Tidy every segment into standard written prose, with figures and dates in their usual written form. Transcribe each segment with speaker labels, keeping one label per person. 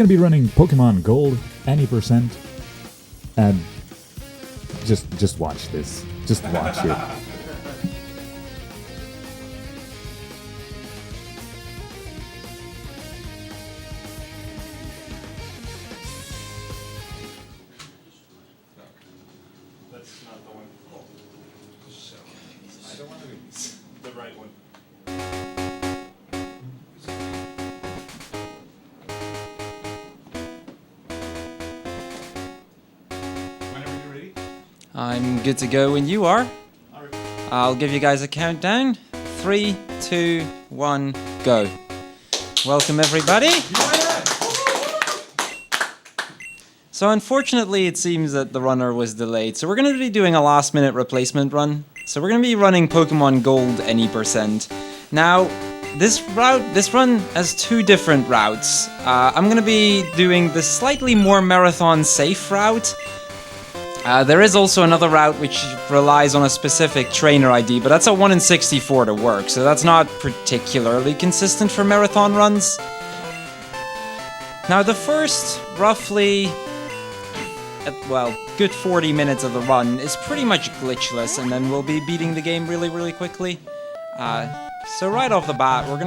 Speaker 1: gonna be running Pokemon Gold any percent, and just watch this. Just watch it.
Speaker 2: That's not the one. So, I don't want to read the right one. Whenever you're ready.
Speaker 3: I'm good to go when you are.
Speaker 2: All right.
Speaker 3: I'll give you guys a countdown. 3, 2, 1, go. Welcome everybody. So unfortunately it seems that the runner was delayed, so we're going to be doing a last minute replacement run. So we're going to be running Pokemon Gold any percent. Now this run has two different routes. I'm going to be doing the slightly more marathon safe route. There is also another route which relies on a specific trainer ID, but that's a 1 in 64 to work, so that's not particularly consistent for marathon runs. Now the first roughly, well, good 40 minutes of the run is pretty much glitchless, and then we'll be beating the game really quickly. So right off the bat, we're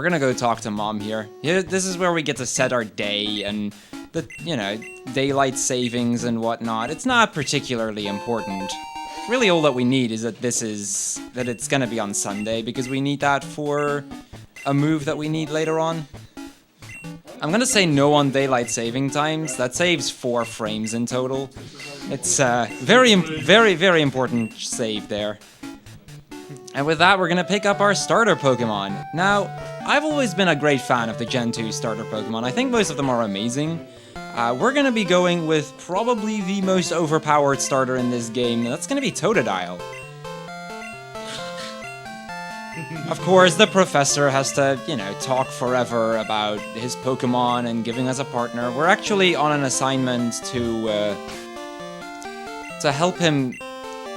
Speaker 3: gonna go talk to Mom here. This is where we get to set our day and the, daylight savings and whatnot. It's not particularly important. Really all that we need is that it's gonna be on Sunday, because we need that for a move that we need later on. I'm gonna say no on daylight saving times. That saves 4 frames in total. It's very important save there. And with that, we're gonna pick up our starter Pokemon. Now, I've always been a great fan of the Gen 2 starter Pokemon. I think most of them are amazing. We're gonna be going with probably the most overpowered starter in this game, and that's gonna be Totodile. Of course, the professor has to, talk forever about his Pokemon and giving us a partner. We're actually on an assignment to help him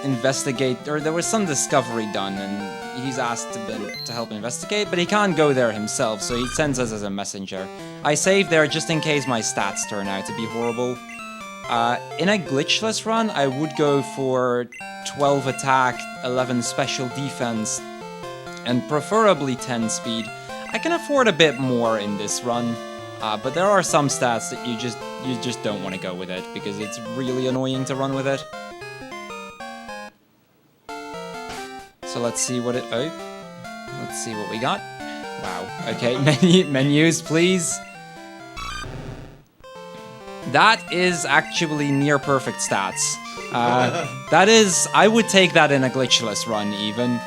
Speaker 3: investigate, or there was some discovery done, and he's asked to help investigate, but he can't go there himself, so he sends us as a messenger. I saved there just in case my stats turn out to be horrible. In a glitchless run, I would go for 12 attack, 11 special defense, and preferably 10 speed. I can afford a bit more in this run, but there are some stats that you just don't want to go with it, because it's really annoying to run with it. So let's see what we got. Wow. Okay, menus, please. That is actually near perfect stats. I would take that in a glitchless run even.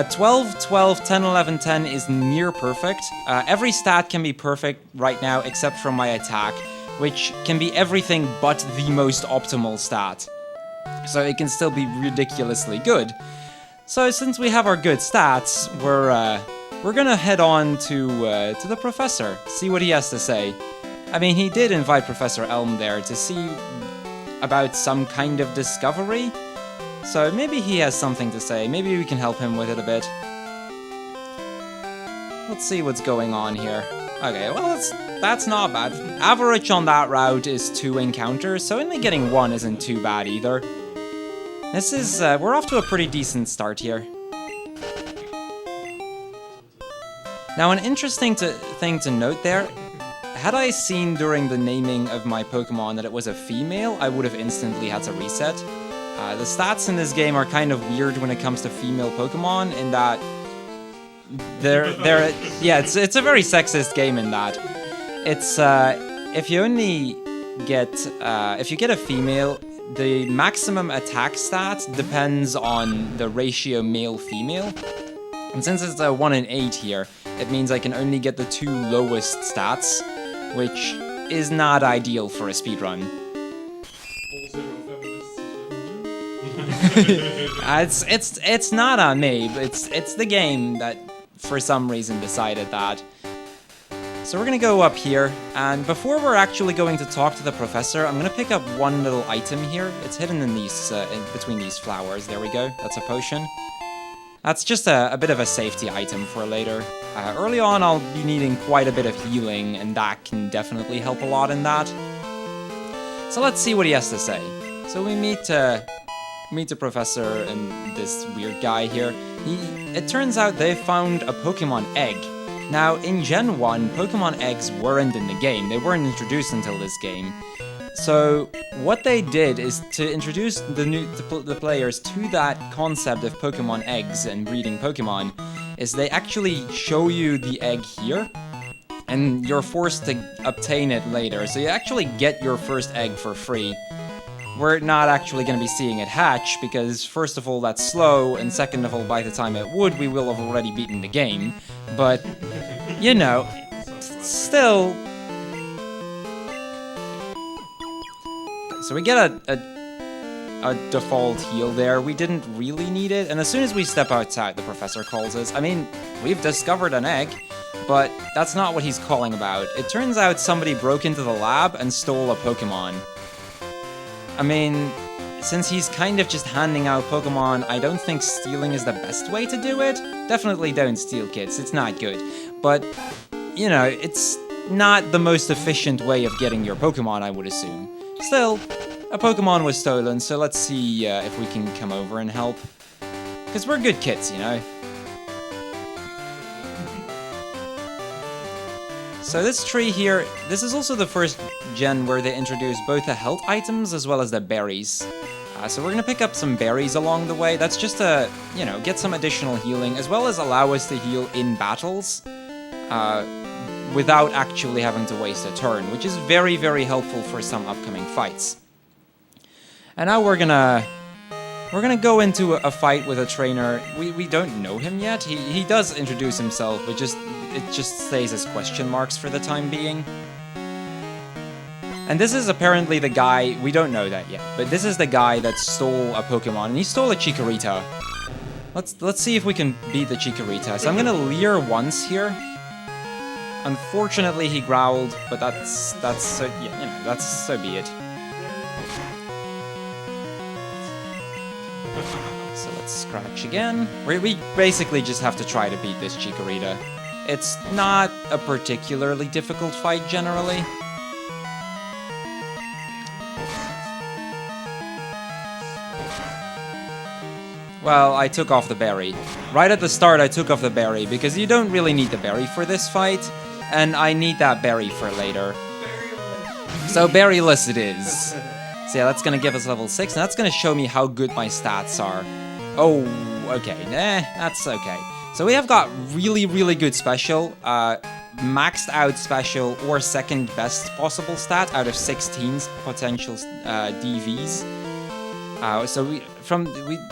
Speaker 3: 12, 12, 10, 11, 10 is near perfect. Every stat can be perfect right now except for my attack, which can be everything but the most optimal stat. So it can still be ridiculously good. So since we have our good stats, we're gonna head on to the professor, see what he has to say. I mean, he did invite Professor Elm there to see about some kind of discovery, so maybe he has something to say. Maybe we can help him with it a bit. Let's see what's going on here. Okay, well, that's not bad. Average on that route is 2 encounters, so only getting 1 isn't too bad either. This is, we're off to a pretty decent start here. Now, an interesting thing to note there, had I seen during the naming of my Pokemon that it was a female, I would have instantly had to reset. The stats in this game are kind of weird when it comes to female Pokemon, in that it's a very sexist game in that. It's, if you get a female, the maximum attack stat depends on the ratio male-female. And since it's a 1 in 8 here, it means I can only get the 2 lowest stats, which is not ideal for a speedrun. It's not on me, but it's the game that for some reason decided that. So we're gonna go up here, and before we're actually going to talk to the professor, I'm gonna pick up one little item here. It's hidden in these, in between these flowers. There we go. That's a potion. That's just a bit of a safety item for later. Early on, I'll be needing quite a bit of healing, and that can definitely help a lot in that. So let's see what he has to say. So we meet the professor and this weird guy here. It turns out they found a Pokemon egg. Now, in Gen 1, Pokemon eggs weren't in the game. They weren't introduced until this game. So what they did is to introduce the players to that concept of Pokemon eggs and breeding Pokemon, is they actually show you the egg here, and you're forced to obtain it later. So you actually get your first egg for free. We're not actually going to be seeing it hatch, because first of all, that's slow, and second of all, by the time it would, we will have already beaten the game. But, you know, still... So we get a default heal there. We didn't really need it, and as soon as we step outside, the professor calls us. I mean, we've discovered an egg, but that's not what he's calling about. It turns out somebody broke into the lab and stole a Pokemon. I mean, since he's kind of just handing out Pokemon, I don't think stealing is the best way to do it. Definitely don't steal, kids. It's not good. But, you know, it's not the most efficient way of getting your Pokemon, I would assume. Still, a Pokemon was stolen, so let's see if we can come over and help. Because we're good kids, you know? So this tree here, this is also the first gen where they introduce both the health items as well as the berries. So we're gonna pick up some berries along the way. That's just to, you know, get some additional healing, as well as allow us to heal in battles without actually having to waste a turn, which is very, very helpful for some upcoming fights. And now we're gonna go into a fight with a trainer. We don't know him yet. He does introduce himself, but it just stays as question marks for the time being. And this is apparently the guy, we don't know that yet, but this is the guy that stole a Pokemon, and he stole a Chikorita. Let's see if we can beat the Chikorita. So I'm gonna leer once here. Unfortunately, he growled, but that's so, yeah, you know, that's so be it. So let's scratch again. We basically just have to try to beat this Chikorita. It's not a particularly difficult fight generally. Well, I took off the berry. Right at the start, I took off the berry, because you don't really need the berry for this fight, and I need that berry for later. So berryless it is. So yeah, that's gonna give us level 6, and that's gonna show me how good my stats are. Oh, okay, that's okay. So we have got really, really good special, maxed out special, or second best possible stat out of 16 potential DVs. So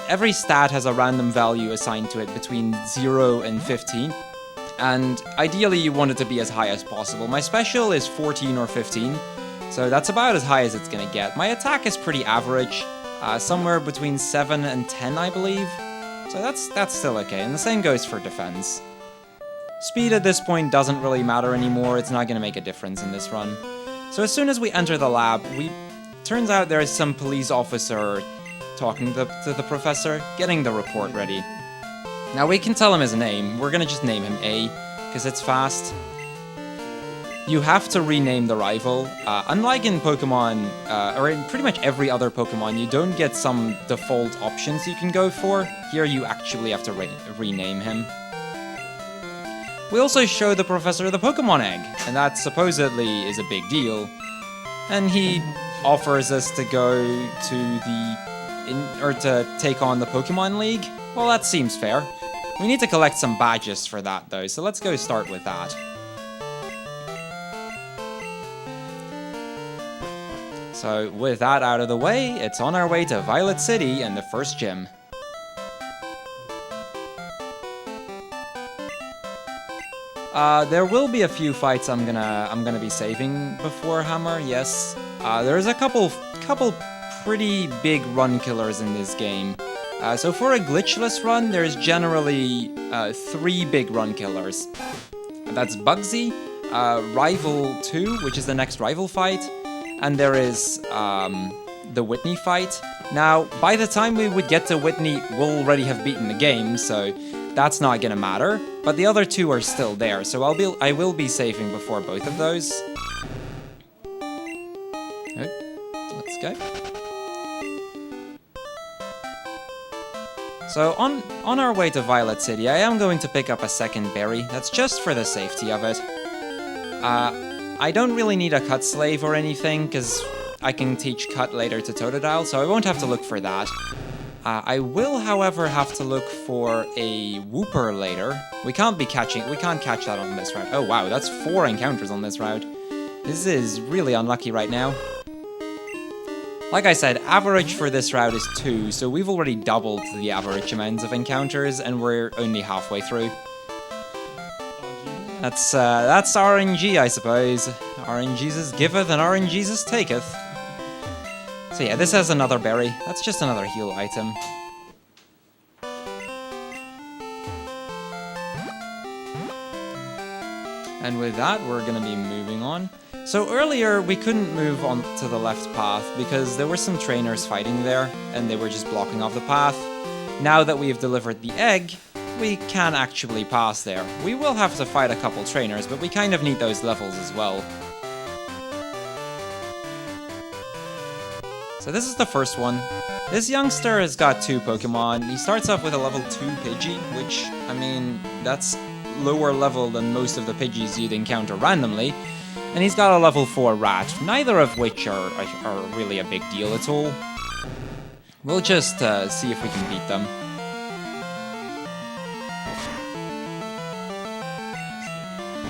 Speaker 3: every stat has a random value assigned to it between 0 and 15. And ideally you want it to be as high as possible. My special is 14 or 15, so that's about as high as it's gonna get. My attack is pretty average, somewhere between 7 and 10, I believe. So that's still okay, and the same goes for defense. Speed at this point doesn't really matter anymore, it's not gonna make a difference in this run. So as soon as we enter the lab, turns out there is some police officer talking to the professor, getting the report ready. Now we can tell him his name. We're gonna just name him A, because it's fast. You have to rename the rival. Unlike in Pokemon, or in pretty much every other Pokemon, you don't get some default options you can go for. Here you actually have to rename him. We also show the professor the Pokemon egg, and that supposedly is a big deal. And he offers us to go to to take on the Pokemon League. Well, that seems fair. We need to collect some badges for that though, so let's go start with that. So with that out of the way, it's on our way to Violet City and the first gym. There will be a few fights I'm gonna be saving before Hammer. Yes, there's a couple pretty big run killers in this game. So for a glitchless run, there's generally 3 big run killers. That's Bugsy, Rival 2, which is the next rival fight, and there is the Whitney fight. Now, by the time we would get to Whitney, we'll already have beaten the game, so that's not gonna matter. But the other two are still there, so I will be saving before both of those. Oh, let's go. So on our way to Violet City, I am going to pick up a second berry. That's just for the safety of it. I don't really need a cut slave or anything, because I can teach cut later to Totodile, so I won't have to look for that. I will, however, have to look for a Wooper later. We can't catch that on this route. Oh wow, that's 4 encounters on this route. This is really unlucky right now. Like I said, average for this route is 2, so we've already doubled the average amount of encounters, and we're only halfway through. That's RNG, I suppose. RNGesus giveth and RNGesus taketh. So yeah, this has another berry. That's just another heal item. And with that, we're gonna be moving on. So earlier, we couldn't move on to the left path because there were some trainers fighting there, and they were just blocking off the path. Now that we've delivered the egg, we can actually pass there. We will have to fight a couple trainers, but we kind of need those levels as well. So this is the first one. This youngster has got 2 Pokemon. He starts off with a level 2 Pidgey, which, I mean, that's lower level than most of the Pidgeys you'd encounter randomly. And he's got a level 4 Rat, neither of which are really a big deal at all. We'll just see if we can beat them.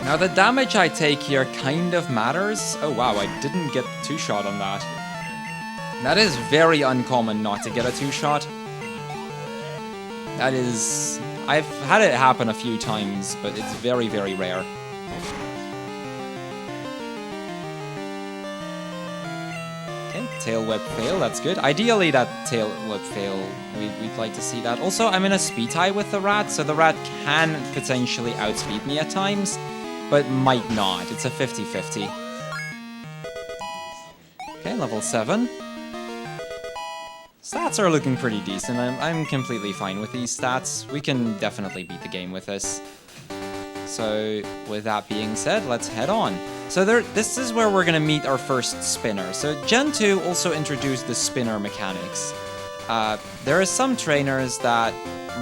Speaker 3: Now the damage I take here kind of matters. Oh wow, I didn't get the 2-shot on that. That is very uncommon not to get a 2-shot. That is... I've had it happen a few times, but it's very, very rare. Okay, Tail Whip fail, that's good. Ideally that Tail Whip fail, we'd like to see that. Also, I'm in a speed tie with the Rat, so the Rat can potentially outspeed me at times, but might not. It's a 50-50. Okay, level 7. Stats are looking pretty decent. I'm completely fine with these stats. We can definitely beat the game with this. So, with that being said, let's head on. So this is where we're gonna meet our first spinner. So Gen 2 also introduced the spinner mechanics. There are some trainers that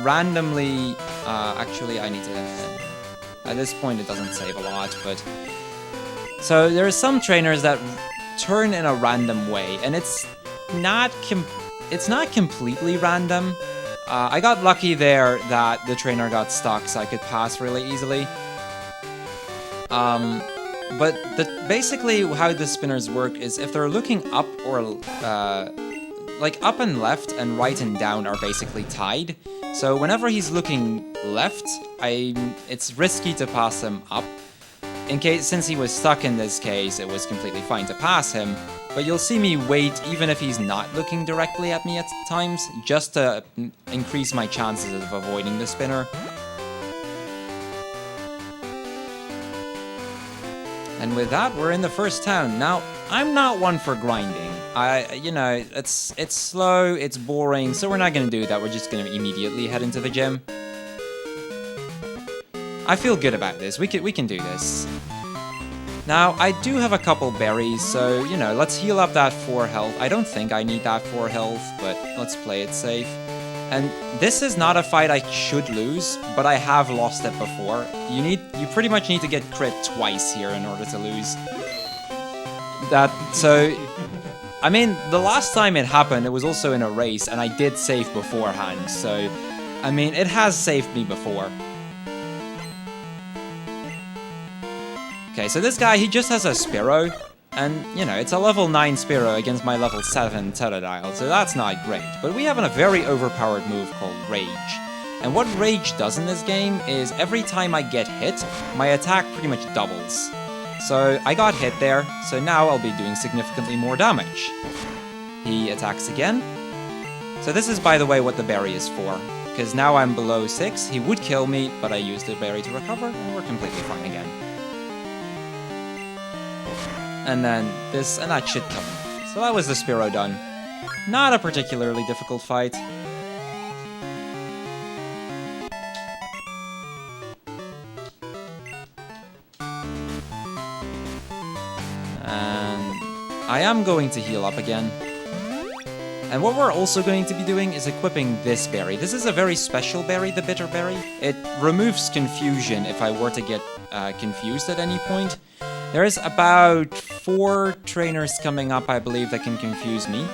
Speaker 3: randomly... actually, I need to... At this point, it doesn't save a lot, but... So there are some trainers that turn in a random way, and it's not completely random. I got lucky there that the trainer got stuck, so I could pass really easily. But basically how the spinners work is if they're looking up or... like up and left and right and down are basically tied. So whenever he's looking left, it's risky to pass him up. Since he was stuck in this case, it was completely fine to pass him. But you'll see me wait even if he's not looking directly at me at times, just to increase my chances of avoiding the spinner. And with that, we're in the first town. Now, I'm not one for grinding. You know, it's slow, it's boring, so we're not gonna do that. We're just gonna immediately head into the gym. I feel good about this. We can do this. Now, I do have a couple berries, so, you know, let's heal up that 4 health. I don't think I need that 4 health, but let's play it safe. And this is not a fight I should lose, but I have lost it before. You pretty much need to get crit twice here in order to lose. I mean, the last time it happened, it was also in a race, and I did save beforehand, so, I mean, it has saved me before. Okay, so this guy, he just has a Spearow, and, you know, it's a level 9 Spearow against my level 7 Totodile, so that's not great. But we have a very overpowered move called Rage. And what Rage does in this game is every time I get hit, my attack pretty much doubles. So I got hit there, so now I'll be doing significantly more damage. He attacks again. So this is, by the way, what the berry is for. Because now I'm below 6, he would kill me, but I used the berry to recover, and we're completely fine again. And then this, and that should kill me. So that was the Spearow done. Not a particularly difficult fight. And I am going to heal up again. And what we're also going to be doing is equipping this berry. This is a very special berry, the bitter berry. It removes confusion if I were to get confused at any point. There's about 4 trainers coming up, I believe, that can confuse me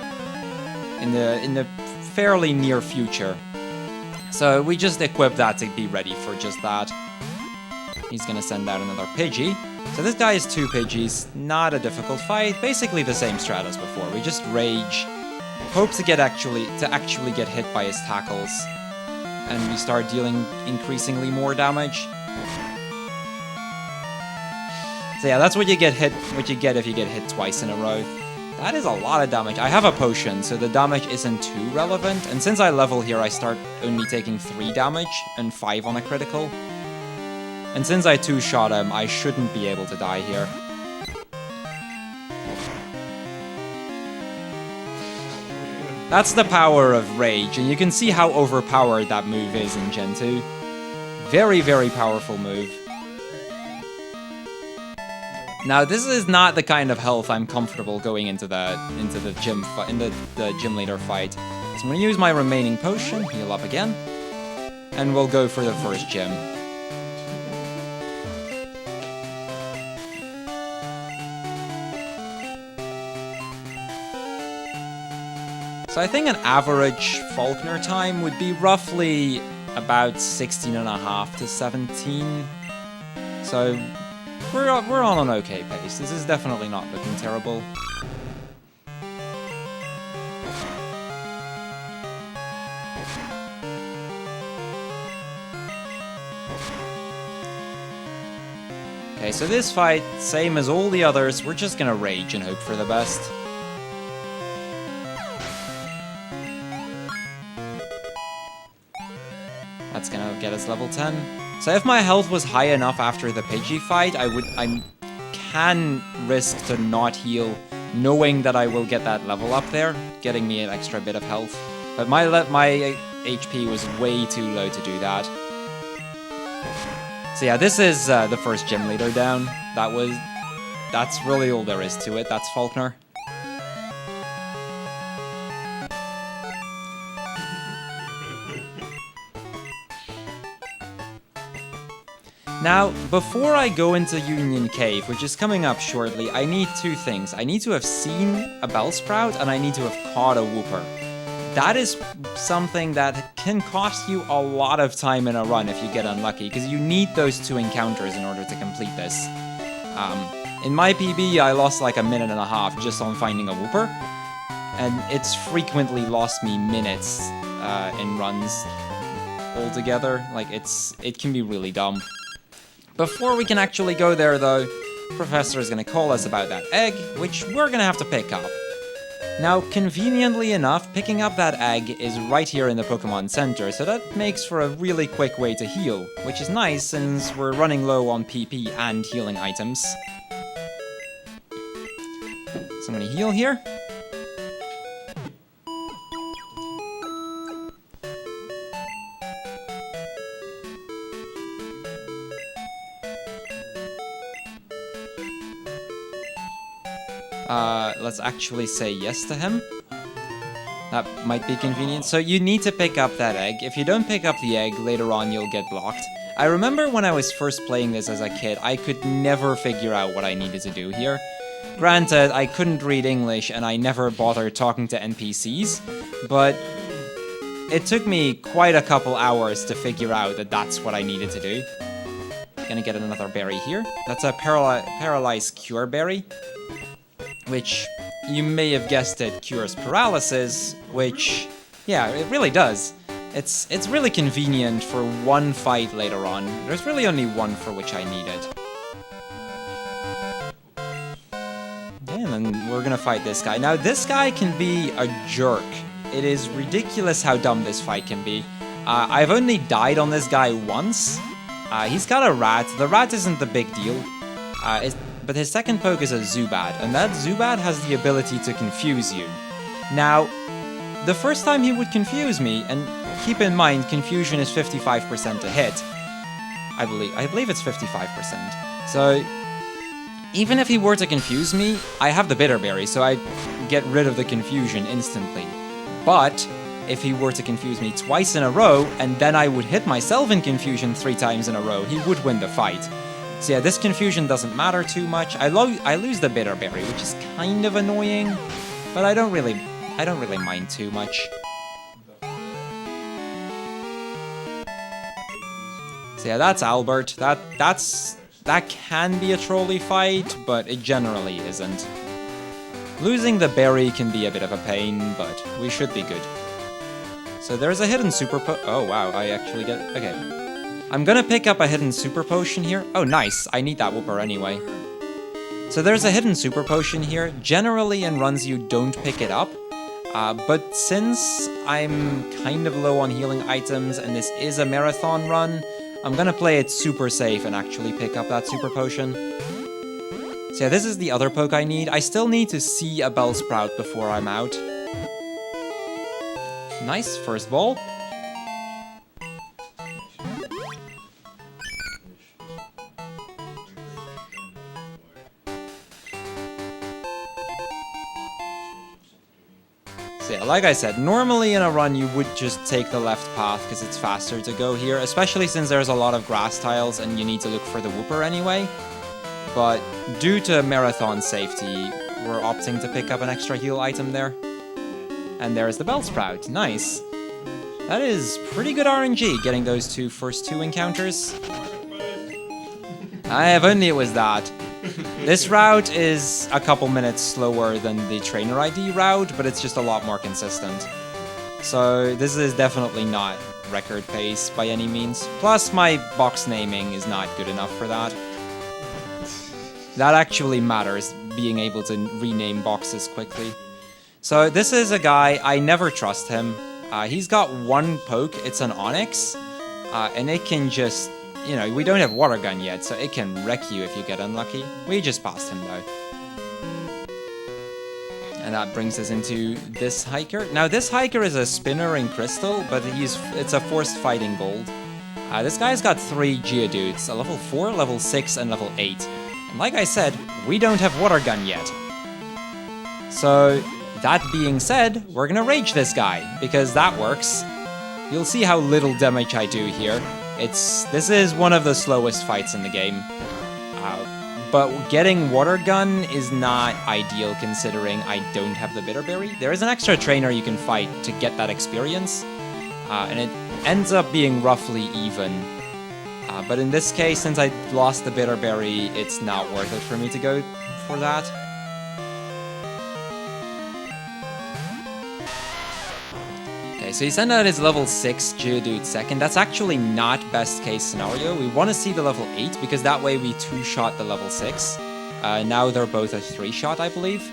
Speaker 3: in the fairly near future. So we just equip that to be ready for just that. He's gonna send out another Pidgey. So this guy is 2 Pidgeys, not a difficult fight, basically the same strat as before. We just rage, hope to actually get hit by his tackles, and we start dealing increasingly more damage. So yeah, that's what you get if you get hit twice in a row. That is a lot of damage. I have a potion, so the damage isn't too relevant, and since I level here, I start only taking 3 damage and 5 on a critical. And since I 2-shot him, I shouldn't be able to die here. That's the power of Rage, and you can see how overpowered that move is in Gen 2. Very, very powerful move. Now, this is not the kind of health I'm comfortable going into the gym leader fight. So I'm gonna use my remaining potion, heal up again, and we'll go for the first gym. So I think an average Faulkner time would be roughly about 16.5 to 17. So we're on an okay pace. This is definitely not looking terrible. Okay, so this fight, same as all the others, we're just gonna rage and hope for the best. That's gonna get us level 10. So if my health was high enough after the Pidgey fight, I can risk to not heal, knowing that I will get that level up there, getting me an extra bit of health. But my HP was way too low to do that. So yeah, this is the first gym leader down. That's really all there is to it. That's Faulkner. Now, before I go into Union Cave, which is coming up shortly, I need 2 things. I need to have seen a Bellsprout, and I need to have caught a Wooper. That is something that can cost you a lot of time in a run if you get unlucky, because you need those 2 encounters in order to complete this. In my PB, I lost like 1.5 minutes just on finding a Wooper, and it's frequently lost me minutes in runs altogether. Like, it can be really dumb. Before we can actually go there, though, Professor is going to call us about that egg, which we're going to have to pick up. Now, conveniently enough, picking up that egg is right here in the Pokemon Center, so that makes for a really quick way to heal, which is nice since we're running low on PP and healing items. So I'm going to heal here. Let's actually say yes to him. That might be convenient. So you need to pick up that egg. If you don't pick up the egg, later on you'll get blocked. I remember when I was first playing this as a kid, I could never figure out what I needed to do here. Granted, I couldn't read English and I never bothered talking to NPCs, but it took me quite a couple hours to figure out that that's what I needed to do. Gonna get another berry here. That's a Paralyzed Cure berry, which you may have guessed it cures paralysis, which, yeah, it really does. It's really convenient for one fight later on. There's really only one for which I need it. Okay, and then we're gonna fight this guy. Now, this guy can be a jerk. It is ridiculous how dumb this fight can be. I've only died on this guy once. He's got a rat. The rat isn't the big deal. But his second poke is a Zubat, and that Zubat has the ability to confuse you. Now, the first time he would confuse me, and keep in mind, confusion is 55% to hit. I believe it's 55%. So, even if he were to confuse me, I have the Bitterberry, so I get rid of the confusion instantly. But if he were to confuse me twice in a row, and then I would hit myself in confusion 3 times in a row, he would win the fight. So yeah, this confusion doesn't matter too much. I lose the Bitterberry, which is kind of annoying, but I don't really mind too much. So yeah, that's Albert. That can be a trolley fight, but it generally isn't. Losing the berry can be a bit of a pain, but we should be good. So there's a hidden super oh wow, I actually get it. Okay. I'm gonna pick up a hidden super potion here. Oh nice, I need that whooper anyway. So there's a hidden super potion here. Generally in runs you don't pick it up. But since I'm kind of low on healing items and this is a marathon run, I'm gonna play it super safe and actually pick up that super potion. So yeah, this is the other poke I need. I still need to see a Bellsprout before I'm out. Nice, first ball. So yeah, like I said, normally in a run you would just take the left path because it's faster to go here, especially since there's a lot of grass tiles and you need to look for the whooper anyway. But due to marathon safety, we're opting to pick up an extra heal item there. And there's the Bellsprout, nice. That is pretty good RNG, getting those first two encounters. If only it was that. This route is a couple minutes slower than the trainer ID route, but it's just a lot more consistent. So this is definitely not record pace by any means. Plus my box naming is not good enough for that. That actually matters, being able to rename boxes quickly. So this is a guy, I never trust him. He's got one poke, it's an Onyx, and it can just, you know, we don't have Water Gun yet, so it can wreck you if you get unlucky. We just passed him though. And that brings us into this hiker. Now this hiker is a spinner in Crystal, but it's a forced fighting gold. This guy's got 3 Geodudes, a level 4, level 6, and level 8. And like I said, we don't have Water Gun yet. So, that being said, we're gonna rage this guy, because that works. You'll see how little damage I do here. This is one of the slowest fights in the game. But getting Water Gun is not ideal considering I don't have the Bitterberry. There is an extra trainer you can fight to get that experience, and it ends up being roughly even. But in this case, since I lost the Bitterberry, it's not worth it for me to go for that. Okay, so he sent out his level 6 Geodude second. That's actually not best case scenario. We want to see the level 8, because that way we 2-shot the level 6. Now they're both a 3-shot, I believe.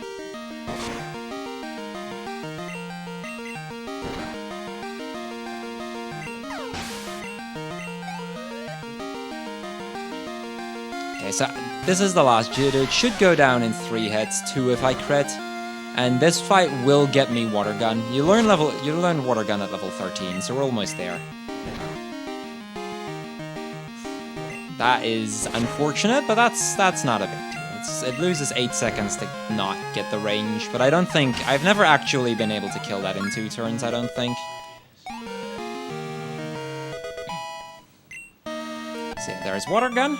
Speaker 3: Okay, so this is the last Geodude. Should go down in 3 hits, 2 if I crit. And this fight will get me Water Gun. You learn Water Gun at level 13, so we're almost there. That is unfortunate, but that's not a big deal. It loses 8 seconds to not get the range, but I've never actually been able to kill that in 2 turns, I don't think. So yeah, there's Water Gun.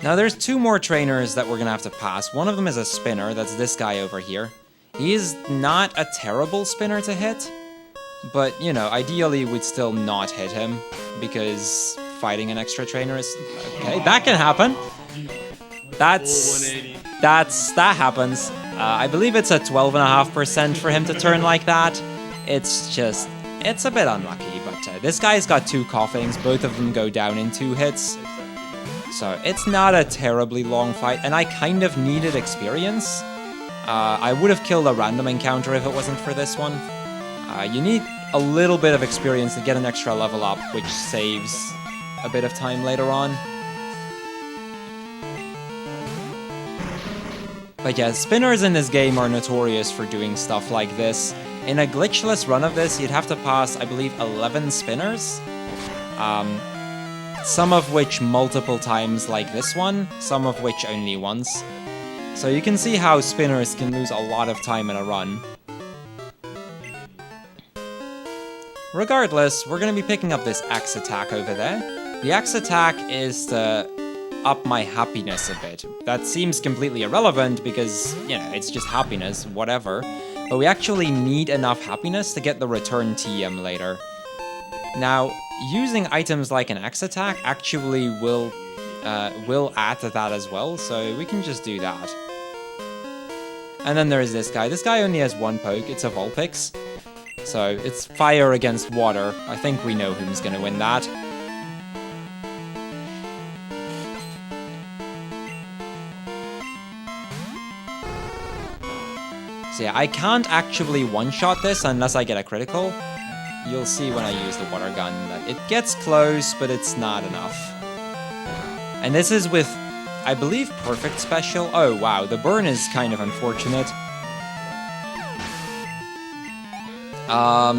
Speaker 3: Now there's 2 more trainers that we're gonna have to pass. One of them is a spinner, that's this guy over here. He is not a terrible spinner to hit, but, you know, ideally we'd still not hit him, because fighting an extra trainer is... Okay, that can happen. That happens. I believe it's a 12.5% for him to turn like that. It's a bit unlucky, but this guy's got 2 coughings, both of them go down in 2 hits. So it's not a terribly long fight, and I kind of needed experience. I would have killed a random encounter if it wasn't for this one. You need a little bit of experience to get an extra level up, which saves a bit of time later on. But yeah, spinners in this game are notorious for doing stuff like this. In a glitchless run of this, you'd have to pass, I believe, 11 spinners. Some of which multiple times like this one, some of which only once. So you can see how spinners can lose a lot of time in a run. Regardless, we're going to be picking up this axe attack over there. The axe attack is to up my happiness a bit. That seems completely irrelevant because, you know, it's just happiness, whatever. But we actually need enough happiness to get the return TM later. Now, using items like an axe attack actually will add to that as well, so we can just do that. And then there is this guy. This guy only has one poke, it's a Vulpix. So it's fire against water. I think we know who's gonna win that. So yeah, I can't actually one-shot this unless I get a critical. You'll see when I use the water gun that it gets close, but it's not enough. And this is with, I believe, perfect special. Oh wow, the burn is kind of unfortunate.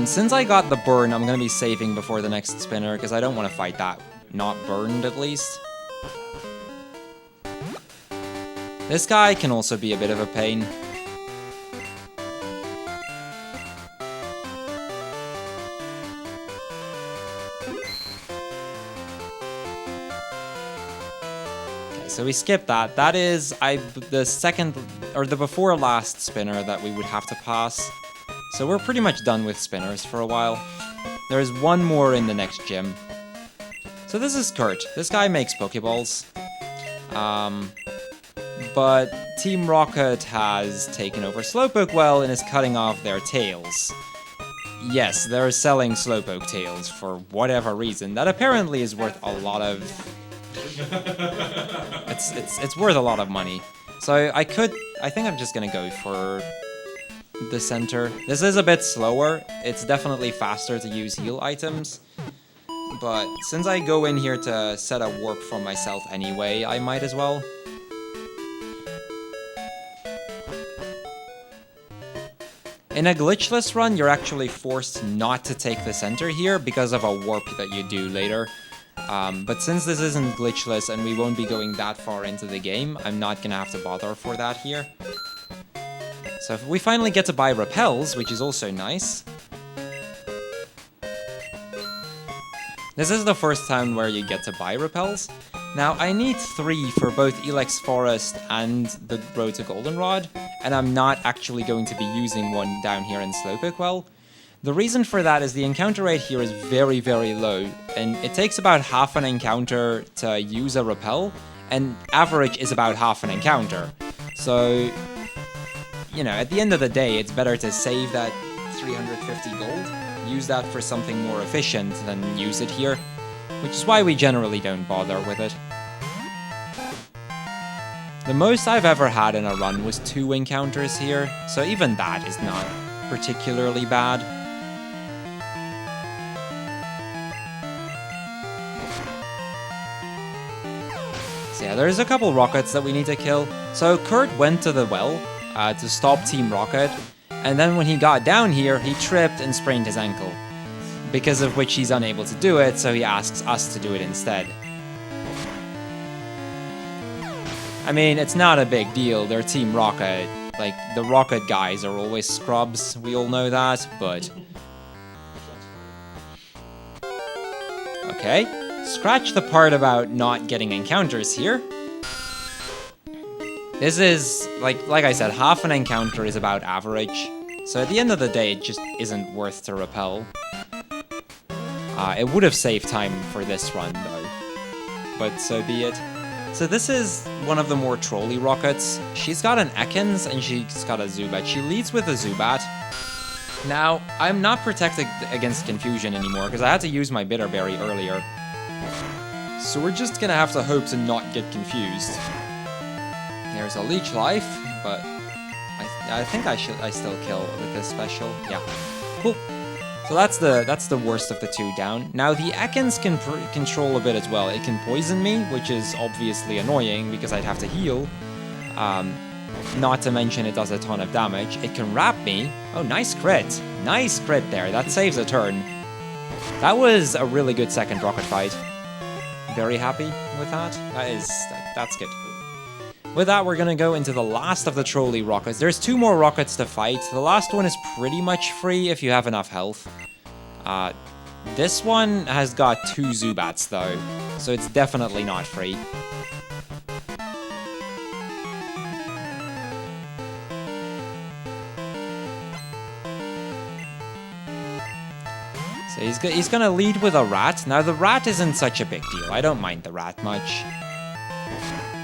Speaker 3: Since I got the burn, I'm gonna be saving before the next spinner, because I don't want to fight that not burned, at least. This guy can also be a bit of a pain. So we skip that. That is the second, or the before last spinner that we would have to pass. So we're pretty much done with spinners for a while. There's one more in the next gym. So this is Kurt. This guy makes Pokeballs. But Team Rocket has taken over Slowpoke well and is cutting off their tails. Yes, they're selling Slowpoke tails for whatever reason. That apparently is worth a lot of... It's worth a lot of money. So I think I'm just gonna go for the center. This is a bit slower. It's definitely faster to use heal items. But since I go in here to set a warp for myself anyway, I might as well. In a glitchless run, you're actually forced not to take the center here because of a warp that you do later. But since this isn't glitchless and we won't be going that far into the game, I'm not gonna have to bother for that here. So if we finally get to buy repels, which is also nice. This is the first time where you get to buy repels. Now, I need 3 for both Elex Forest and the Road to Goldenrod, and I'm not actually going to be using one down here in Slowpoke well. The reason for that is the encounter rate here is very, very low, and it takes about half an encounter to use a repel, and average is about half an encounter. So, you know, at the end of the day, it's better to save that 350 gold, use that for something more efficient than use it here, which is why we generally don't bother with it. The most I've ever had in a run was 2 encounters here, so even that is not particularly bad. So yeah, there's a couple rockets that we need to kill. So Kurt went to the well to stop Team Rocket, and then when he got down here, he tripped and sprained his ankle. Because of which he's unable to do it, so he asks us to do it instead. I mean, it's not a big deal, they're Team Rocket. Like, the Rocket guys are always scrubs, we all know that, but... Okay, scratch the part about not getting encounters here. This is, like I said, half an encounter is about average. So at the end of the day, it just isn't worth to repel. It would have saved time for this run, though. But so be it. So this is one of the more trolly rockets. She's got an Ekans and she's got a Zubat. She leads with a Zubat. Now, I'm not protected against confusion anymore because I had to use my Bitterberry earlier. So we're just gonna have to hope to not get confused. There's a Leech Life, but I think I still kill with this special. Yeah, cool. So that's the worst of the 2 down. Now the Ekans can control a bit as well. It can poison me, which is obviously annoying because I'd have to heal. Not to mention it does a ton of damage. It can wrap me. Oh, nice crit. Nice crit there. That saves a turn. That was a really good second rocket fight. Very happy with that. That's good. With that, we're gonna go into the last of the trolley rockets. There's 2 more rockets to fight. The last one is pretty much free if you have enough health. This one has got 2 Zubats though, so it's definitely not free. So he's gonna lead with a rat. Now the rat isn't such a big deal. I don't mind the rat much.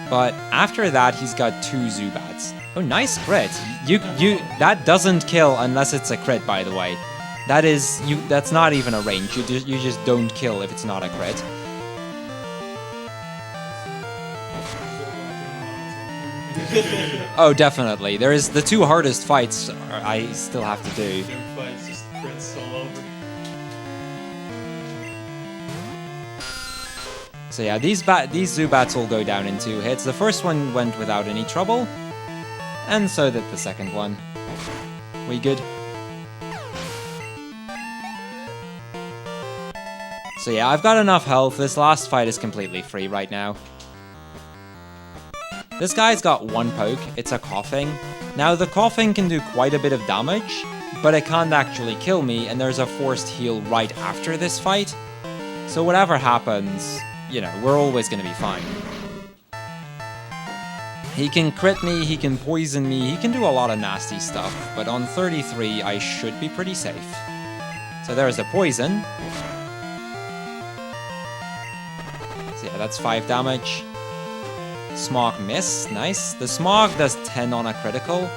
Speaker 3: But after that, he's got 2 Zubats. Oh, nice crit. That doesn't kill unless it's a crit, by the way. That's not even a range. You just don't kill if it's not a crit. Oh, definitely. There is the 2 hardest fights I still have to do.
Speaker 2: Fights, just crits all over.
Speaker 3: So yeah, these Zubats will go down in 2 hits. The first one went without any trouble, and so did the second one. We good? So yeah, I've got enough health. This last fight is completely free right now. This guy's got 1 poke. It's a coughing. Now the coughing can do quite a bit of damage, but it can't actually kill me, and there's a forced heal right after this fight. So whatever happens, you know, we're always going to be fine. He can crit me, he can poison me, he can do a lot of nasty stuff, but on 33 I should be pretty safe. So there's the poison. So yeah, that's 5 damage. Smog miss, nice. The smog does 10 on a critical,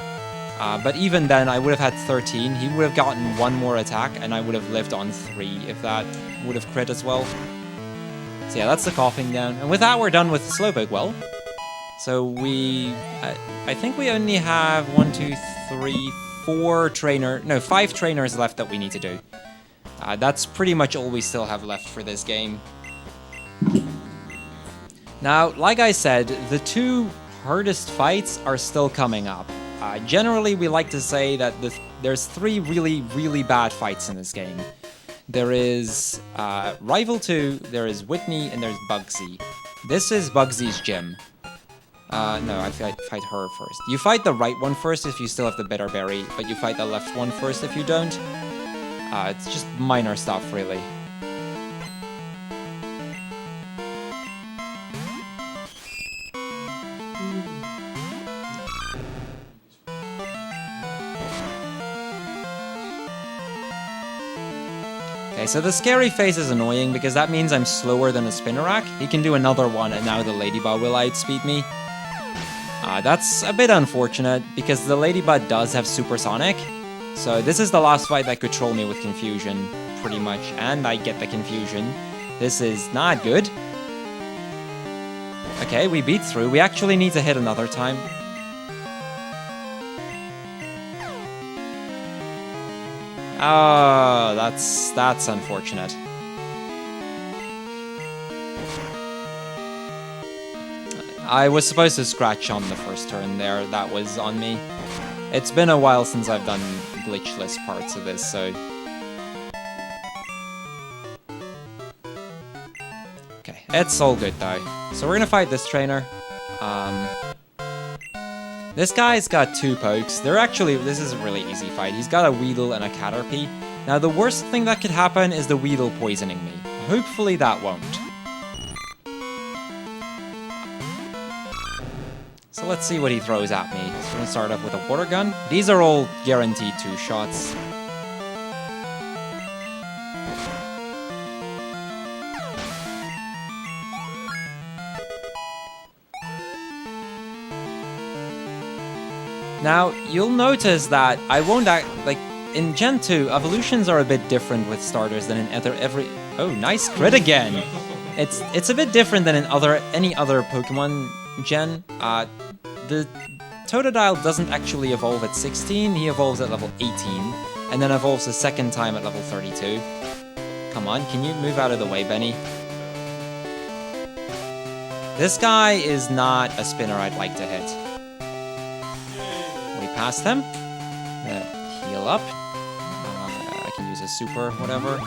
Speaker 3: but even then I would have had 13. He would have gotten 1 more attack and I would have lived on 3 if that would have crit as well. So yeah, that's the coughing down. And with that, we're done with the Slowpoke Well. So I think we only have 5 trainers left that we need to do. That's pretty much all we still have left for this game. Now, like I said, the 2 hardest fights are still coming up. Generally, we like to say that there's 3 really, really bad fights in this game. There is Rival 2, there is Whitney, and there's Bugsy. This is Bugsy's gym. No, I fight her first. You fight the right one first if you still have the Bitter Berry, but you fight the left one first if you don't. It's just minor stuff, really. Okay, so the scary face is annoying because that means I'm slower than a Spinnerack. He can do another one and now the Ladybug will outspeed me. That's a bit unfortunate because the Ladybug does have Supersonic. So this is the last fight that could troll me with Confusion, pretty much, and I get the Confusion. This is not good. Okay, we beat through. We actually need to hit another time. Oh, that's unfortunate. I was supposed to scratch on the first turn there. That was on me. It's been a while since I've done glitchless parts of this, so... Okay, it's all good though. So we're gonna fight this trainer. This guy's got 2 pokes. This is a really easy fight. He's got a Weedle and a Caterpie. Now the worst thing that could happen is the Weedle poisoning me. Hopefully that won't. So let's see what he throws at me. He's gonna start off with a water gun. These are all guaranteed 2 shots. Now, you'll notice that I won't act, like, in Gen 2, evolutions are a bit different with starters than in oh, nice crit again! It's a bit different than in any other Pokemon gen. The Totodile doesn't actually evolve at 16, he evolves at level 18, and then evolves a second time at level 32. Come on, can you move out of the way, Benny? This guy is not a spinner I'd like to hit. past him. Heal up. I can use a super, whatever.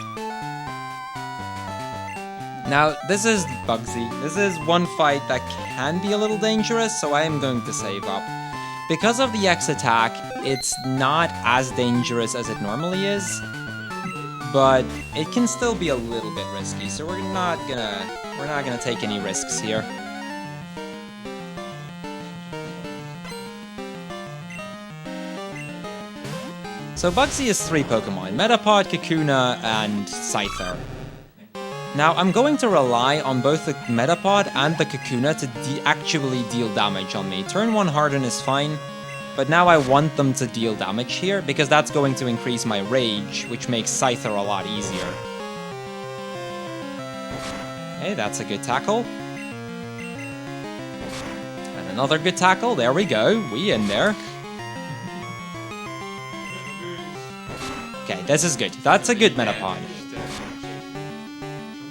Speaker 3: Now, this is Bugsy. This is one fight that can be a little dangerous, so I am going to save up. Because of the X attack, it's not as dangerous as it normally is, but it can still be a little bit risky, so we're not gonna take any risks here. So Bugsy is 3 Pokemon, Metapod, Kakuna, and Scyther. Now, I'm going to rely on both the Metapod and the Kakuna to actually deal damage on me. Turn 1 Harden is fine, but now I want them to deal damage here, because that's going to increase my Rage, which makes Scyther a lot easier. Okay, that's a good tackle. And another good tackle, there we go, we in there. Okay, this is good. That's a good Metapod.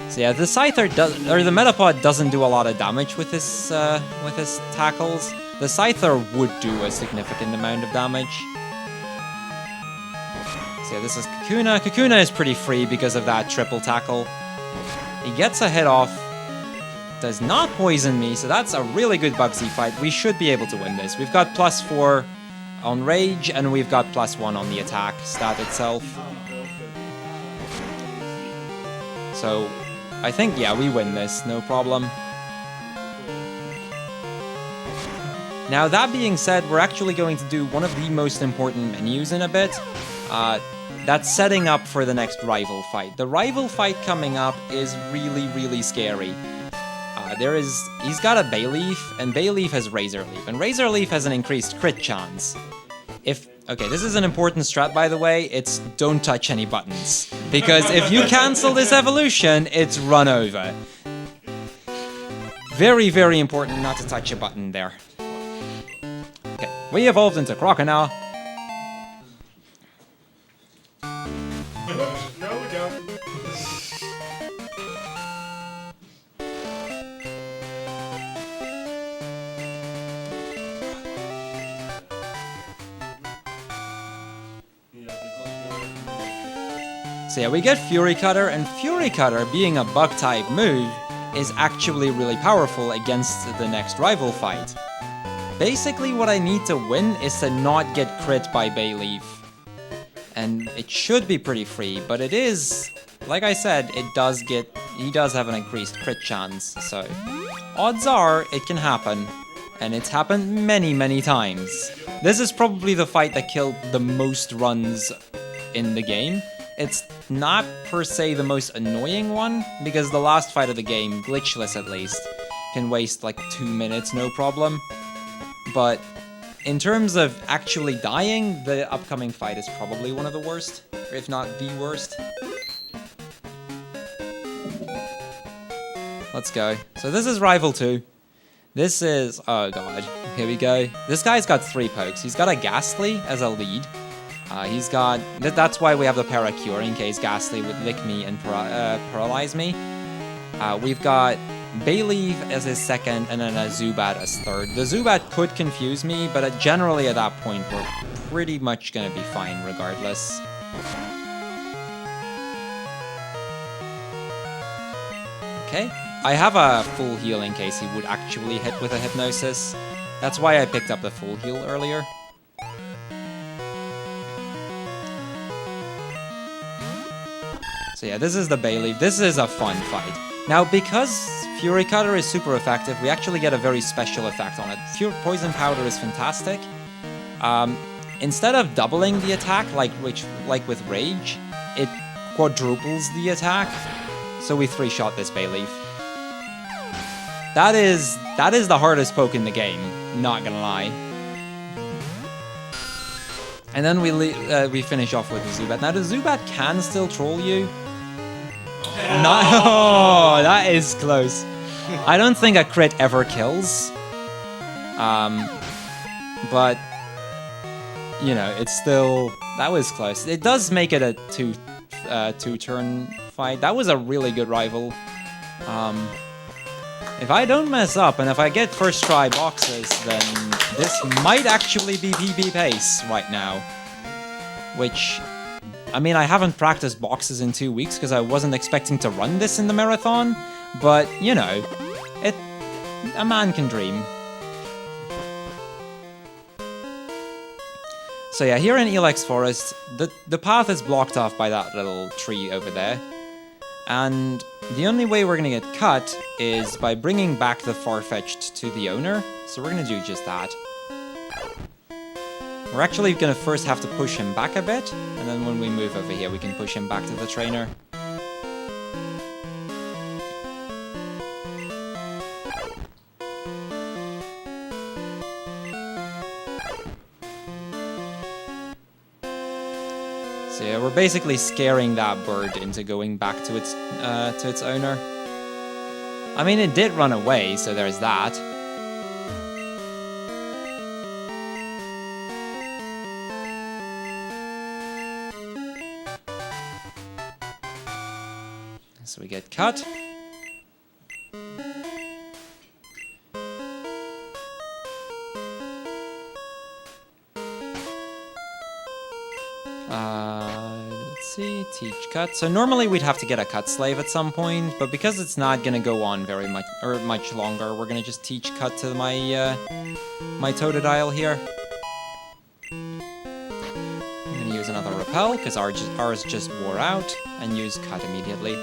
Speaker 3: So yeah, the Scyther the Metapod doesn't do a lot of damage with his tackles. The Scyther would do a significant amount of damage. So yeah, this is Kakuna. Kakuna is pretty free because of that triple tackle. He gets a hit off, does not poison me, so that's a really good Bugsy fight. We should be able to win this. We've got +4 on Rage, and we've got +1 on the attack stat itself. So I think, yeah, we win this, no problem. Now, that being said, we're actually going to do one of the most important menus in a bit. That's setting up for the next rival fight. The rival fight coming up is really, really scary. He's got a Bayleaf, and Bayleaf has Razor Leaf, and Razor Leaf has an increased crit chance. Okay, this is an important strat, by the way, it's don't touch any buttons. Because if you cancel this evolution, it's run over. Very, very important not to touch a button there. Okay, we evolved into Crocodile.
Speaker 2: No, we don't.
Speaker 3: So yeah, we get Fury Cutter, and Fury Cutter, being a bug-type move, is actually really powerful against the next rival fight. Basically, what I need to win is to not get crit by Bayleaf. And it should be pretty free, but it is, like I said, he does have an increased crit chance, so odds are it can happen. And it's happened many, many times. This is probably the fight that killed the most runs in the game. It's not per se the most annoying one, because the last fight of the game, glitchless at least, can waste like 2 minutes, no problem. But in terms of actually dying, the upcoming fight is probably one of the worst, or if not the worst. Let's go. So this is Rival 2. This is, oh god, here we go. This guy's got 3 pokes. He's got a Ghastly as a lead. He's got, that's why we have the Paracure, in case Ghastly would lick me and paralyze me. We've got Bayleaf as his second, and then a Zubat as third. The Zubat could confuse me, but generally at that point we're pretty much gonna be fine regardless. Okay, I have a full heal in case he would actually hit with a Hypnosis. That's why I picked up the full heal earlier. So yeah, this is the Bayleaf. This is a fun fight. Now, because Fury Cutter is super effective, we actually get a very special effect on it. Poison Powder is fantastic. Instead of doubling the attack, like with Rage, it quadruples the attack. So we 3-shot this Bayleaf. That is the hardest poke in the game, not gonna lie. And then we finish off with the Zubat. Now the Zubat can still troll you. Oh, that is close. I don't think a crit ever kills. But you know, it's still, that was close. It does make it a two-turn fight. That was a really good rival. if I don't mess up and if I get first try boxes, then this might actually be PB pace right now. Which, I mean, I haven't practiced boxes in 2 weeks because I wasn't expecting to run this in the marathon, but, you know, a man can dream. So yeah, here in Elex Forest, the path is blocked off by that little tree over there. And the only way we're gonna get cut is by bringing back the Farfetch'd to the owner. So we're gonna do just that. We're actually gonna first have to push him back a bit, and then when we move over here, we can push him back to the trainer. So yeah, we're basically scaring that bird into going back to its owner. I mean, it did run away, so there's that. So we get cut. Let's see, teach cut. So normally we'd have to get a cut slave at some point, but because it's not gonna go on very much or much longer, we're gonna just teach cut to my my Totodile here. I'm gonna use another repel because ours just wore out, and use cut immediately.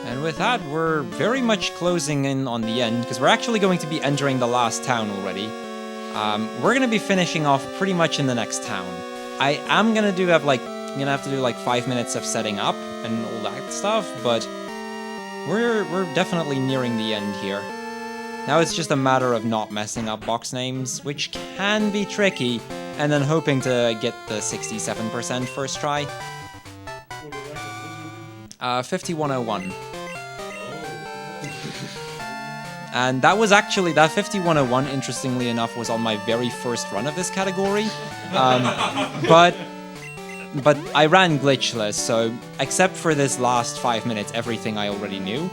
Speaker 3: And with that, we're very much closing in on the end, because we're actually going to be entering the last town already. We're gonna be finishing off pretty much in the next town. I am gonna have to do like 5 minutes of setting up and all that stuff, but we're definitely nearing the end here. Now it's just a matter of not messing up box names, which can be tricky, and then hoping to get the 67% first try. 5101. And that was actually, that 5101, interestingly enough, was on my very first run of this category. But I ran glitchless, so except for this last 5 minutes, everything I already knew.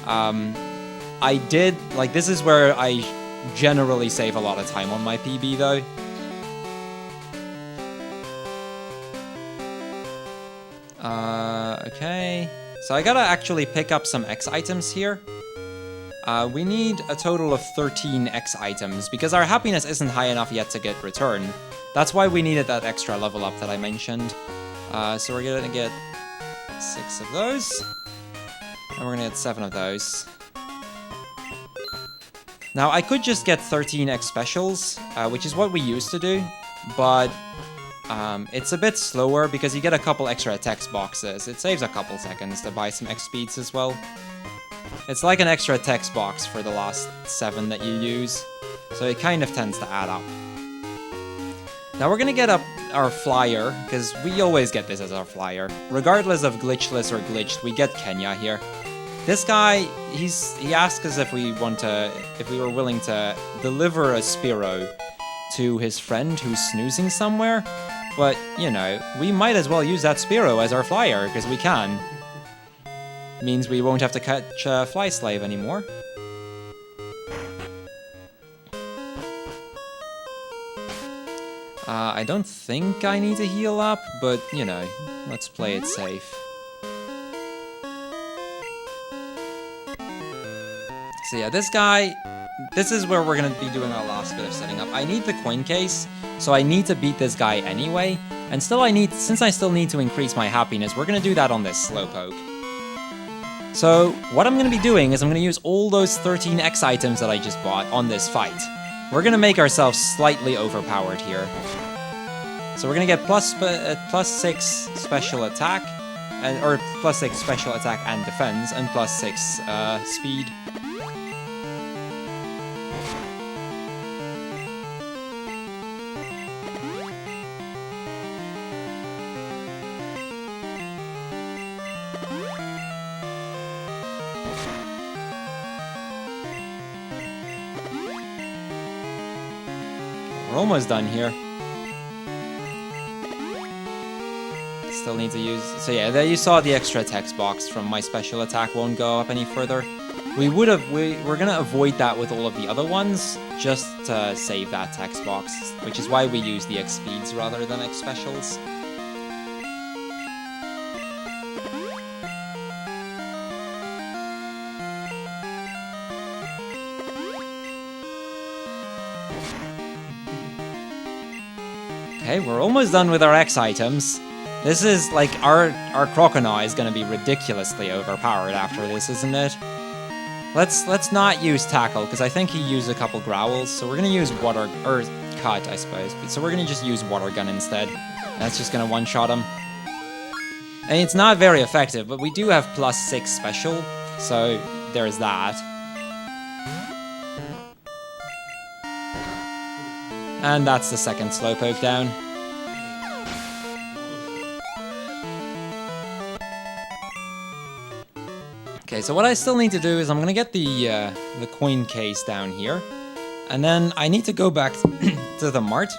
Speaker 3: I did, like, this is where I generally save a lot of time on my PB, though. Okay. So I gotta actually pick up some X items here. We need a total of 13 X items, because our happiness isn't high enough yet to get return. That's why we needed that extra level up that I mentioned. So we're gonna get 6 of those, and we're gonna get 7 of those. Now, I could just get 13 X specials, which is what we used to do, but it's a bit slower because you get a couple extra text boxes. It saves a couple seconds to buy some X speeds as well. It's like an extra text box for the last 7 that you use, so it kind of tends to add up. Now we're gonna get up our flyer, because we always get this as our flyer. Regardless of glitchless or glitched, we get Kenya here. This guy, he asked us if we were willing to deliver a Spearow to his friend who's snoozing somewhere, but, you know, we might as well use that Spearow as our flyer, because we can. Means we won't have to catch a fly slave anymore. I don't think I need to heal up, but, you know, let's play it safe. So yeah, this guy, this is where we're gonna be doing our last bit of setting up. I need the coin case, so I need to beat this guy anyway, and since I still need to increase my happiness, we're gonna do that on this Slowpoke. So, what I'm going to be doing is I'm going to use all those 13 X items that I just bought on this fight. We're going to make ourselves slightly overpowered here. So we're going to get plus 6 special attack, or plus 6 special attack and defense, and plus 6 speed. We're almost done here. still need to use... So yeah, there you saw the extra text box from my special attack won't go up any further. We're gonna avoid that with all of the other ones, just to save that text box, which is why we use the X speeds rather than X specials. Okay, we're almost done with our X items. This is like our Crocodile is gonna be ridiculously overpowered after this, isn't it? Let's not use Tackle, because I think he used a couple growls, so we're gonna use Water, or Cut, I suppose. So we're gonna just use Water Gun instead. That's just gonna one-shot him. And it's not very effective, but we do have +6 special, so there's that. And that's the second Slowpoke down. Okay, so what I still need to do is I'm gonna get the coin case down here, and then I need to go back to the mart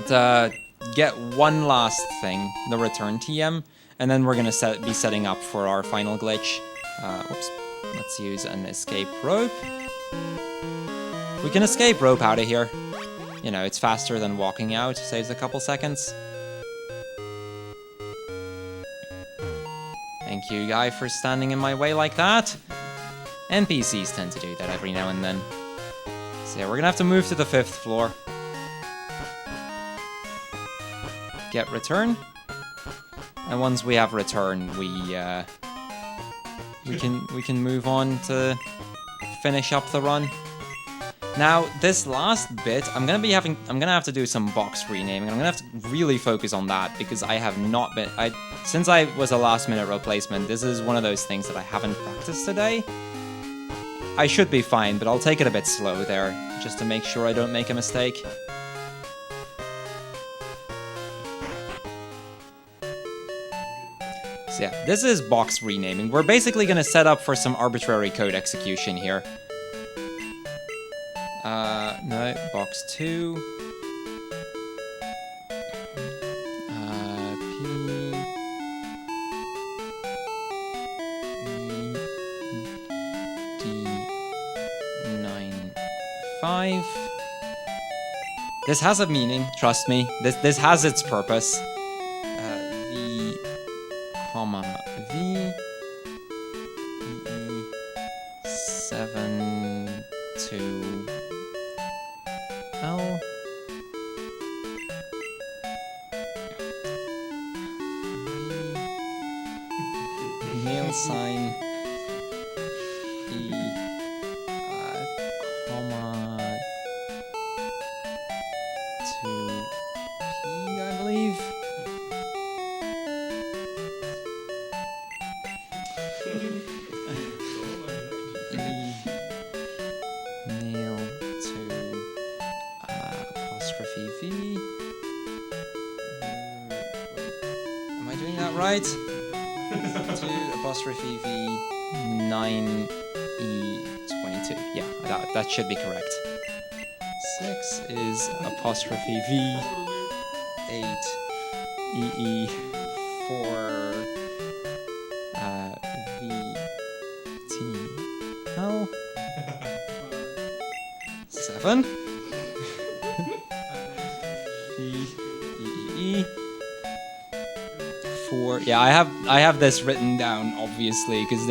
Speaker 3: to get one last thing, the return TM, and then we're gonna be setting up for our final glitch. Oops, let's use an escape rope. We can escape rope out of here. You know, it's faster than walking out, saves a couple seconds. Thank you, guy, for standing in my way like that. NPCs tend to do that every now and then. So yeah, we're gonna have to move to the 5th floor. Get return. And once we have return, we can move on to finish up the run. Now, this last bit, I'm gonna have to do some box renaming. I'm gonna have to really focus on that because I have not been... Since I was a last-minute replacement, this is one of those things that I haven't practiced today. I should be fine, but I'll take it a bit slow there, just to make sure I don't make a mistake. So yeah, this is box renaming. We're basically gonna set up for some arbitrary code execution here. No, box 2. P5. This has a meaning, trust me. This has its purpose. V, comma, V, E, 7, 2, L. Nail sign. E, comma, 2, P, I believe. Nail to apostrophe V. Am I doing that right? To apostrophe V 9E22. Yeah, that should be correct. 6 is apostrophe V 8 EE 4 V T L 7 V E 4. Yeah, I have this written down obviously because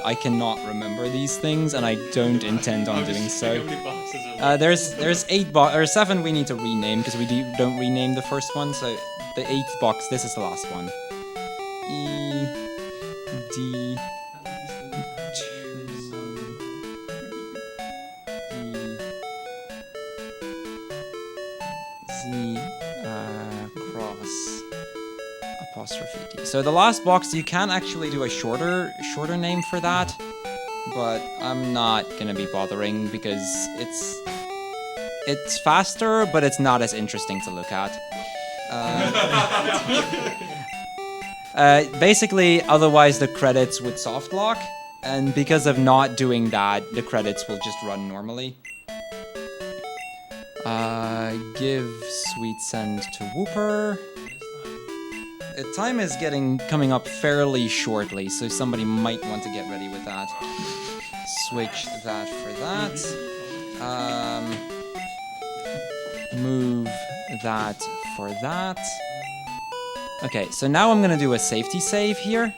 Speaker 3: I cannot remember these things and I don't intend on doing so. There's 7 we need to rename because we don't rename the first one. So the 8th box, this is the last one. E D 2 E Z cross apostrophe D. So the last box, you can actually do a shorter name for that, but I'm not gonna be bothering because it's faster, but it's not as interesting to look at. Basically, otherwise the credits would soft lock, and because of not doing that, the credits will just run normally. Give sweet send to Whooper. time is coming up fairly shortly, so somebody might want to get ready with that. Switch that for that. Move that for that. Okay, so now I'm gonna do a safety save here.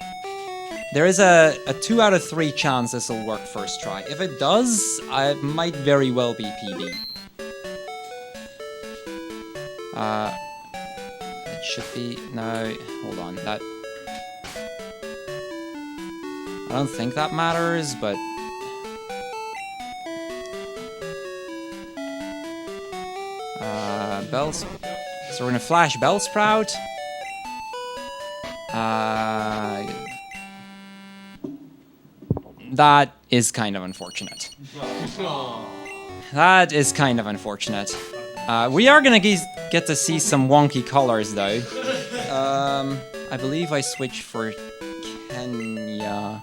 Speaker 3: There is a 2 out of 3 chance this will work first try. If it does, it might very well be PB. It should be... no, hold on, that... I don't think that matters, but... Bells... So we're gonna flash Bellsprout. That is kind of unfortunate. That is kind of unfortunate. We are gonna get to see some wonky colors, though. I believe I switched for Kenya.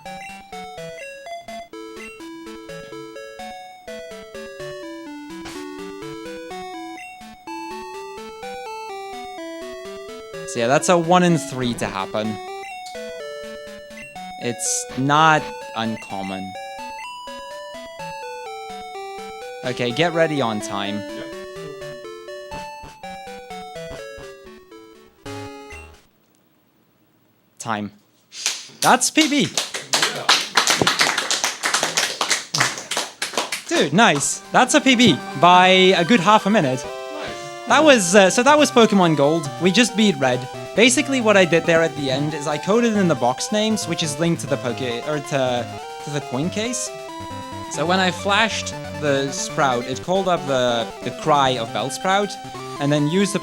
Speaker 3: So yeah, that's a 1 in 3 to happen. It's not uncommon. Okay, get ready on time. Time. That's PB. Dude, nice. That's a PB by a good half a minute. That was so that was Pokemon Gold. We just beat Red. Basically, what I did there at the end is I coded in the box names, which is linked to the to the coin case. So when I flashed the Sprout, it called up the cry of Bellsprout, and then used the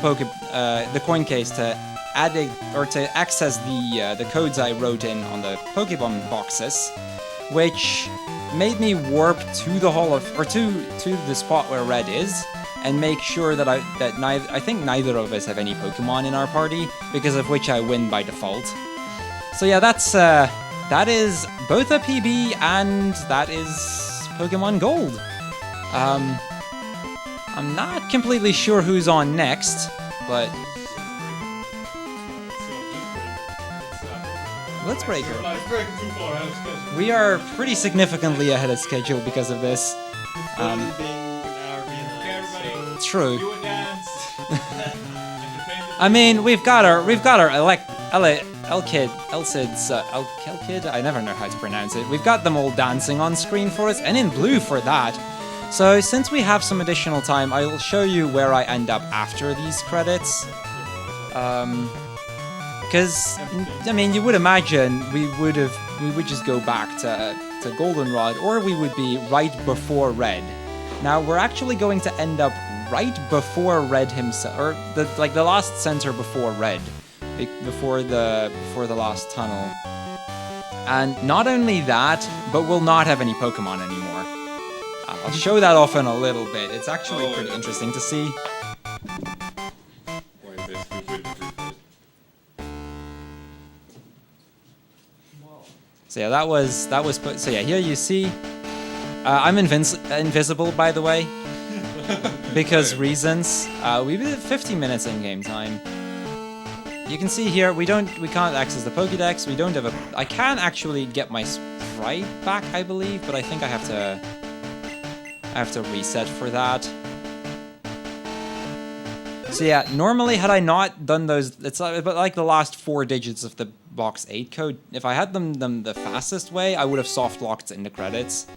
Speaker 3: coin case to add it, or to access the codes I wrote in on the Pokemon boxes, which made me warp to the Hall of, or to the spot where Red is, and make sure that I think neither of us have any Pokemon in our party, because of which I win by default. So yeah, that is both a PB and that is Pokemon Gold. I'm not completely sure who's on next, but let's break her. We are pretty significantly ahead of schedule because of this. True. I mean, we've got our Elkid, I never know how to pronounce it. We've got them all dancing on screen for us, and in blue for that. So since we have some additional time, I will show you where I end up after these credits. Because, I mean, you would imagine we would just go back to Goldenrod, or we would be right before Red. Now, we're actually going to end up right before Red himself, or the last center before Red, before the last tunnel. And not only that, but we'll not have any Pokemon anymore. I'll show that off in a little bit. It's actually pretty interesting to see. So yeah, that was so yeah, here you see, I'm invisible, by the way, because reasons. We did 50 minutes in game time. You can see here we can't access the Pokédex. We don't have a. I can actually get my sprite back, I believe, but I think I have to reset for that. So yeah, normally had I not done those, it's like the last 4 digits of the box 8 code. If I had them the fastest way, I would have soft locked in the credits.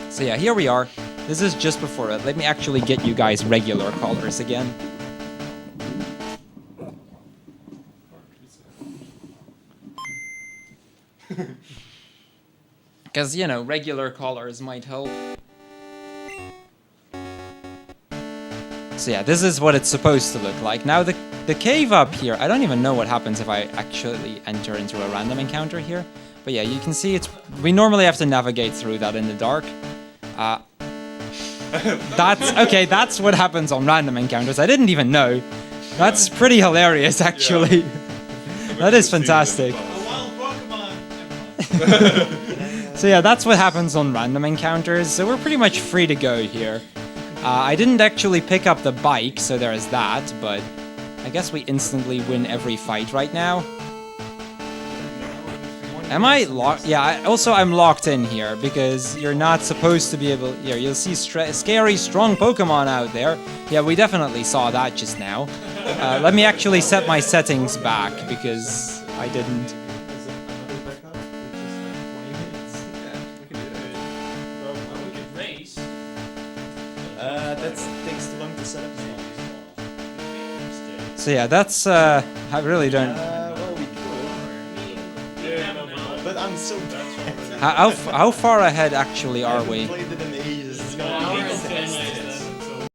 Speaker 3: So yeah, here we are. This is just before it. Let me actually get you guys regular colors again. Because, you know, regular colors might help. So yeah, this is what it's supposed to look like. Now the cave up here, I don't even know what happens if I actually enter into a random encounter here. But yeah, you can see we normally have to navigate through that in the dark. That's what happens on random encounters. I didn't even know. That's pretty hilarious, actually. Yeah. That is fantastic. So yeah, that's what happens on random encounters. So we're pretty much free to go here. I didn't actually pick up the bike, so there is that, but I guess we instantly win every fight right now. Am I locked? Yeah, I'm locked in here because you're not supposed to be able... Here, you'll see scary, strong Pokemon out there. Yeah, we definitely saw that just now. Let me actually set my settings back because I didn't.
Speaker 2: We could race.
Speaker 4: That takes too long to set up.
Speaker 3: So yeah, that's... I really don't...
Speaker 4: Well, we could. But I'm so bad.
Speaker 3: How far ahead actually are
Speaker 4: I
Speaker 3: we?
Speaker 4: haven't played it in